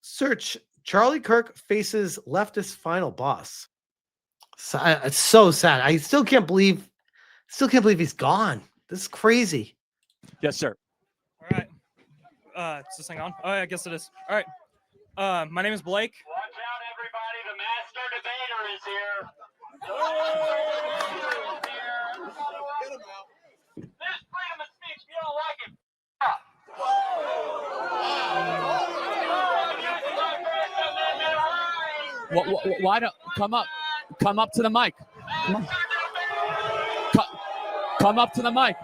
Search Charlie Kirk faces leftist final boss. So, it's so sad. I still can't believe he's gone. This is crazy. Yes, sir. All right. Is this thing on? Oh, I guess it is. All right. My name is Blake. Watch out, everybody. The master debater is here. This freedom of speech, if you don't like it, Why don't come up to the mic? Come up to the mic.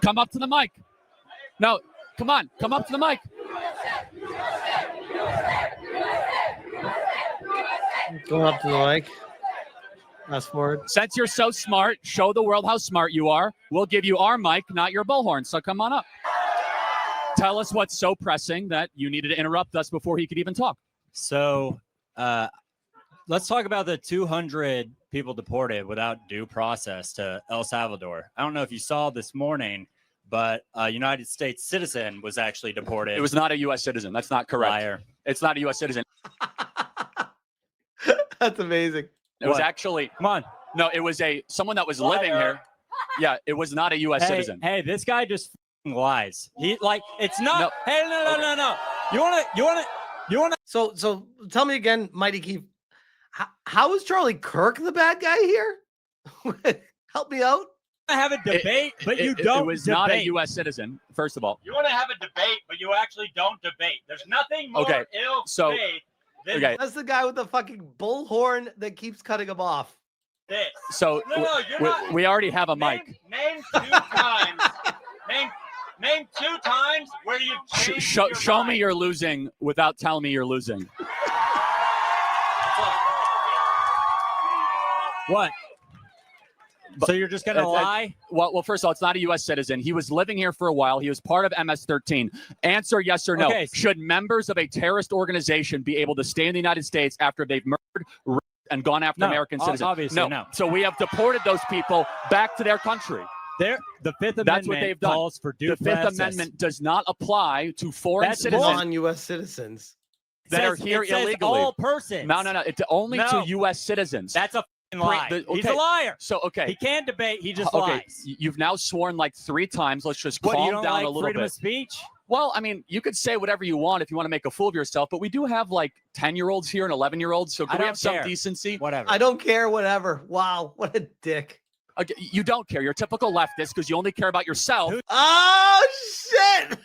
Come up to the mic. No, come on, come up to the mic. Going up to the mic. Fast forward. Since you're so smart, show the world how smart you are. We'll give you our mic, not your bullhorn. So come on up. Tell us what's so pressing that you needed to interrupt us before he could even talk. So let's talk about the 200 people deported without due process to El Salvador. I don't know if you saw this morning, but a United States citizen was actually deported. It was not a U.S. citizen. That's not correct. Liar. It's not a U.S. citizen. That's amazing. It was actually, come on. No, it was someone that was living here. Yeah, it was not a U.S. citizen. Hey, this guy just lies. He it's not. No. Hey, no. You wanna. So tell me again, Mighty Keith. How is Charlie Kirk the bad guy here? Help me out. Have a debate, but you don't. It was not a U.S. citizen. First of all, you want to have a debate, but you actually don't debate. There's nothing more ill-fated than that's the guy with the fucking bullhorn that keeps cutting him off. this. So we already have a mic. Name 2 times. Name 2 times where you show me you're losing without telling me you're losing. What? So you're just going to lie? Well, first of all, it's not a U.S. citizen. He was living here for a while. He was part of MS-13. Answer yes or no. Okay. Should members of a terrorist organization be able to stay in the United States after they've murdered, raped, and gone after American citizens? Obviously, no. So we have deported those people back to their country. The Fifth Amendment That's what they've done. calls for due The Fifth process. Amendment does not apply to foreign citizens Non-U.S. citizens that are here illegally. All persons. No. It's only to U.S. citizens. That's a lie. He's a liar. So, okay. He can't debate. He just lies. You've now sworn like 3 times. Let's just You calm don't down like a little freedom bit. of speech? Well, I mean, you could say whatever you want if you want to make a fool of yourself, but we do have like 10-year-olds here and 11-year-olds, so can we have some decency? Whatever. I don't care, whatever. Wow, what a dick. Okay, you don't care. You're a typical leftist because you only care about yourself. Oh, shit!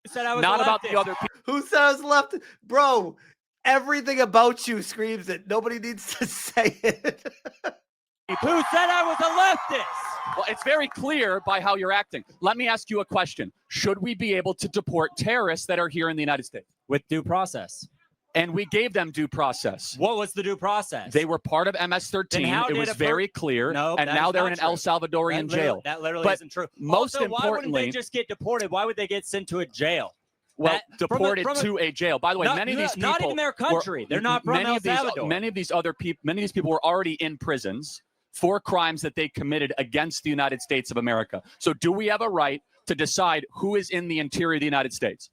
Said I was Not a about leftist. the other people. Who said I was left? Bro, everything about you screams it. Nobody needs to say it. Who said I was a leftist? Well, it's very clear by how you're acting. Let me ask you a question. Should we be able to deport terrorists that are here in the United States? With due process. And we gave them due process. What was the due process? They were part of MS-13. It was very clear. No, and now they're in an El Salvadorian jail. That literally isn't true. Most also, importantly, why wouldn't they just get deported? Why would they get sent to a jail? Well, deported to a jail. By the way, many of these people not in their country. They're not from El Salvador. Many of these people were already in prisons for crimes that they committed against the United States of America. So do we have a right to decide who is in the interior of the United States?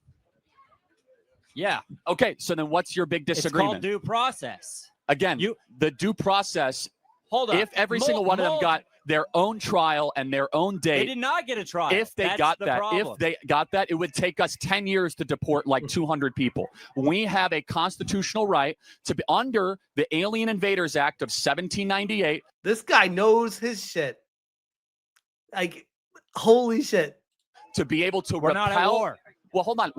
Yeah. Okay, so then what's your big disagreement? It's called due process. Again, the due process, hold on. If every single one of them got their own trial and their own date. They did not get a trial. If they got that, it would take us 10 years to deport like 200 people. We have a constitutional right to be under the Alien Invaders Act of 1798. This guy knows his shit. Like, holy shit. To be able to We're not at war. Well, hold on.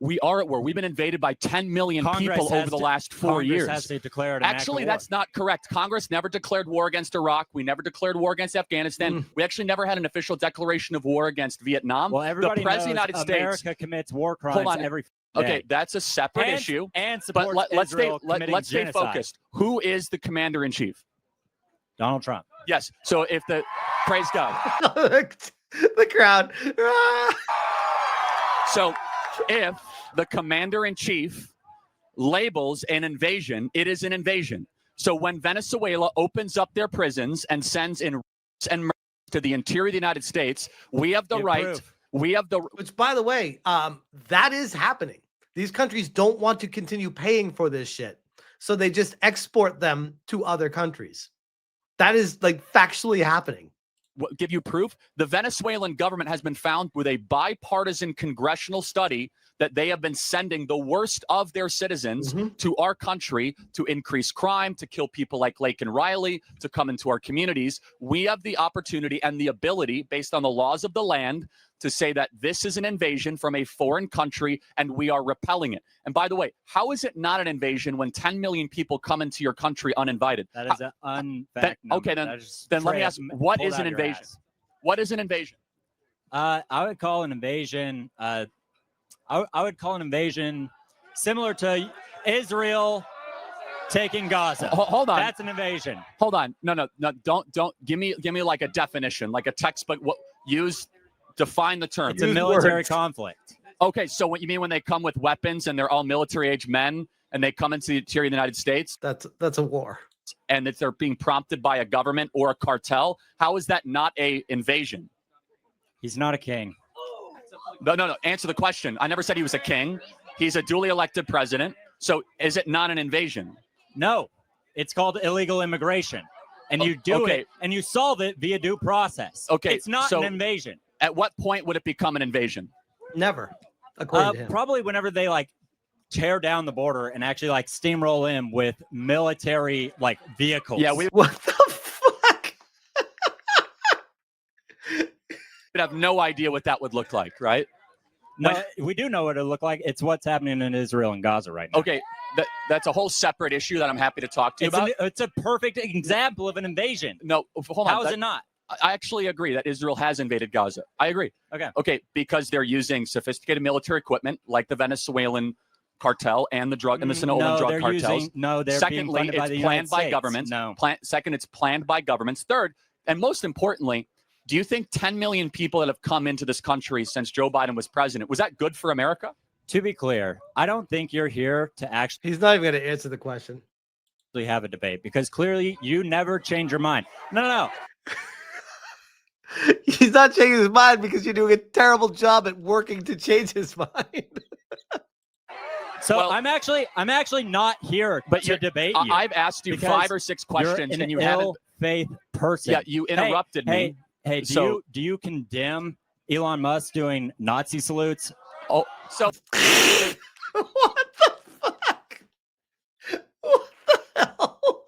We are at war. We've been invaded by 10 million people over the last 4 years. Congress has to declare an Actually, that's not correct. Congress never declared war against Iraq. We never declared war against Afghanistan. We actually never had an official declaration of war against Vietnam. Well, everybody the President knows of the United America States commits war crimes every day. Okay, that's a separate issue. And supports but let's Israel let's stay focused. Who is the commander-in-chief? Donald Trump. Yes. So if the praise God. The crowd. So if the commander-in-chief labels an invasion, it is an invasion. So when Venezuela opens up their prisons and sends in and to the interior of the United States, we have the Give right. proof. We have the. Which, by the way, that is happening. These countries don't want to continue paying for this shit, so they just export them to other countries. That is like factually happening. Give you proof. The Venezuelan government has been found with a bipartisan congressional study that they have been sending the worst of their citizens to our country to increase crime, to kill people like Lake and Riley, to come into our communities. We have the opportunity and the ability, based on the laws of the land, to say that this is an invasion from a foreign country and we are repelling it. And by the way, how is it not an invasion when 10 million people come into your country uninvited? That is an unfact number. Okay, That is then let me straight ask, up what pulled is out an of your invasion? ass. What is an invasion? I would call an invasion. I would call an invasion similar to Israel taking Gaza. Hold on. That's an invasion. Hold on. No. Don't give me like a definition, like a textbook. Define the term. It's a military conflict. Okay, so what you mean when they come with weapons and they're all military-age men and they come into the interior of the United States? That's a war. And that they're being prompted by a government or a cartel? How is that not a invasion? He's not a king. No. Answer the question. I never said he was a king. He's a duly elected president. So is it not an invasion? No, it's called illegal immigration. And you do it and you solve it via due process. Okay, It's not so an invasion. At what point would it become an invasion? Never. According to him. Probably whenever they like tear down the border and actually like steamroll in with military like vehicles. Yeah, we What the fuck? would have no idea what that would look like, right? No, we do know what it look like. It's what's happening in Israel and Gaza right now. Okay, that's a whole separate issue that I'm happy to talk to you about. It's a perfect example of an invasion. No, hold on. How is it not? I actually agree that Israel has invaded Gaza. I agree. Okay, because they're using sophisticated military equipment like the Venezuelan cartel and the drug and the Sinaloan drug cartels. They're Secondly, being funded by the it's United planned by States. governments. No. Second, it's planned by governments. Third, and most importantly, do you think 10 million people that have come into this country since Joe Biden was president, was that good for America? To be clear, I don't think you're here to actually He's not even going to answer the question. have a debate because clearly you never change your mind. No. He's not changing his mind because you're doing a terrible job at working to change his mind. So Well, I'm actually not here to debate you. I've asked you because 5 or 6 questions you're an and you haven't. faith person. Yeah, you interrupted me. Hey, do you condemn Elon Musk doing Nazi salutes? Oh, so What the fuck? What the hell?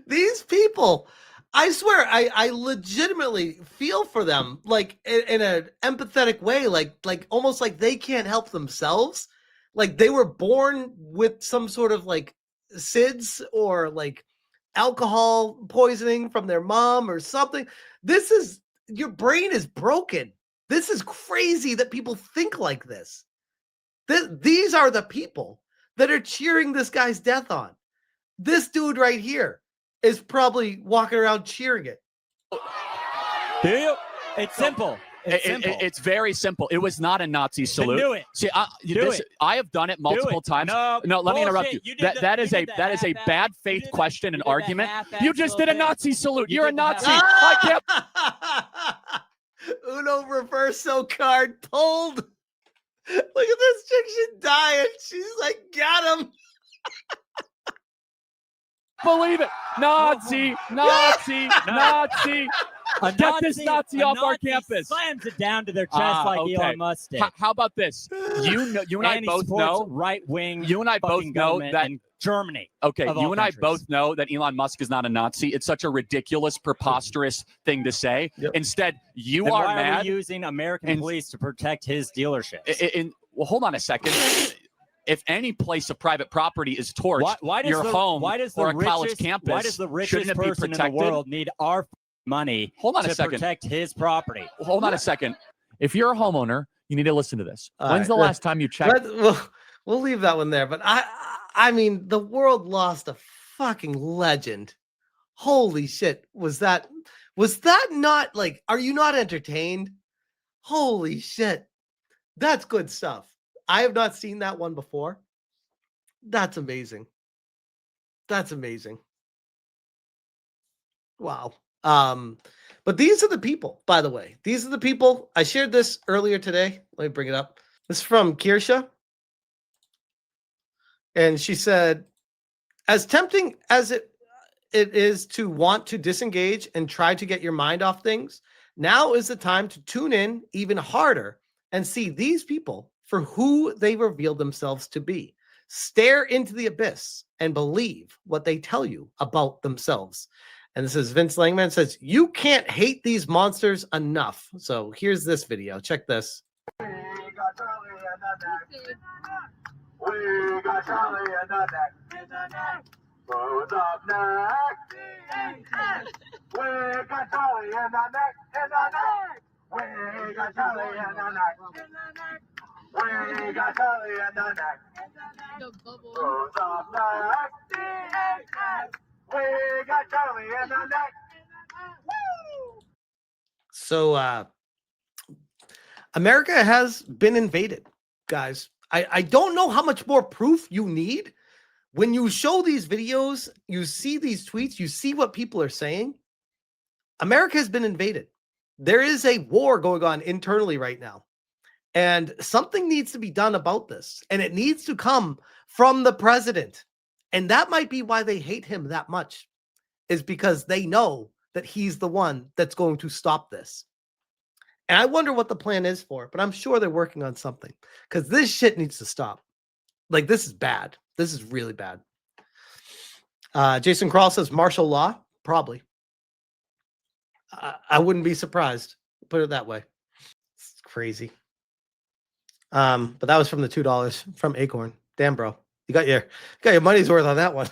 These people, I swear, I legitimately feel for them, like in an empathetic way, like almost like they can't help themselves, like they were born with some sort of like SIDS or like alcohol poisoning from their mom or something. This is, your brain is broken. This is crazy that people think like this. These are the people that are cheering this guy's death on. This dude right here is probably walking around cheering it. Do you? It's simple. It's very simple. It was not a Nazi salute. Do it. See, Do it. I have done it multiple times. No, let me interrupt you. bullshit. That is a bad faith question and argument. You just did a Nazi salute. You're a Nazi. Ah! I can't. Uno reverso card pulled. Look at this chick. She's dying. She's like, got him. Believe it. Nazi. Get this Nazi off our campus. Slams it down to their chest like okay. Elon Musk did. How about this? You and I both know. right wing. You and I both know that in Germany. Okay, of you all and I countries. both know that Elon Musk is not a Nazi. It's such a ridiculous, preposterous thing to say. Yep. Instead, you Then are why mad. are we using American police to protect his dealerships? Well, hold on a second. If any place of private property is torched, why does your home or a college campus, why does the richest shouldn't it be person in the protected? world need our money Hold on a to second. protect his property? Hold on a second. If you're a homeowner, you need to listen to this. All When's right. the last time you checked? We'll leave that one there. But I mean, the world lost a fucking legend. Holy shit. Was that not like, are you not entertained? Holy shit. That's good stuff. I have not seen that one before. That's amazing. That's amazing. Wow. But these are the people, by the way. These are the people. I shared this earlier today. Let me bring it up. This is from Kirsha. And she said, as tempting as it is to want to disengage and try to get your mind off things, now is the time to tune in even harder and see these people for who they reveal themselves to be. Stare into the abyss and believe what they tell you about themselves. And this is Vince Langman says, you can't hate these monsters enough. So here's this video. Check this. We got Charlie in the neck. Who's up next? We got Charlie in the neck. We got Charlie in the neck. We got Charlie in the neck. Who's up next? We got Charlie in the neck. So America has been invaded, guys. I don't know how much more proof you need. When you show these videos, you see these tweets, you see what people are saying. America has been invaded. There is a war going on internally right now. And something needs to be done about this. And it needs to come from the president. And that might be why they hate him that much, is because they know that he's the one that's going to stop this. And I wonder what the plan is for it, but I'm sure they're working on something, because this shit needs to stop. Like, this is bad. This is really bad. Jason Crawl says martial law. Probably. I wouldn't be surprised. Put it that way. It's crazy. But that was from the $2 from Acorn. Damn, bro. You got your money's worth on that one.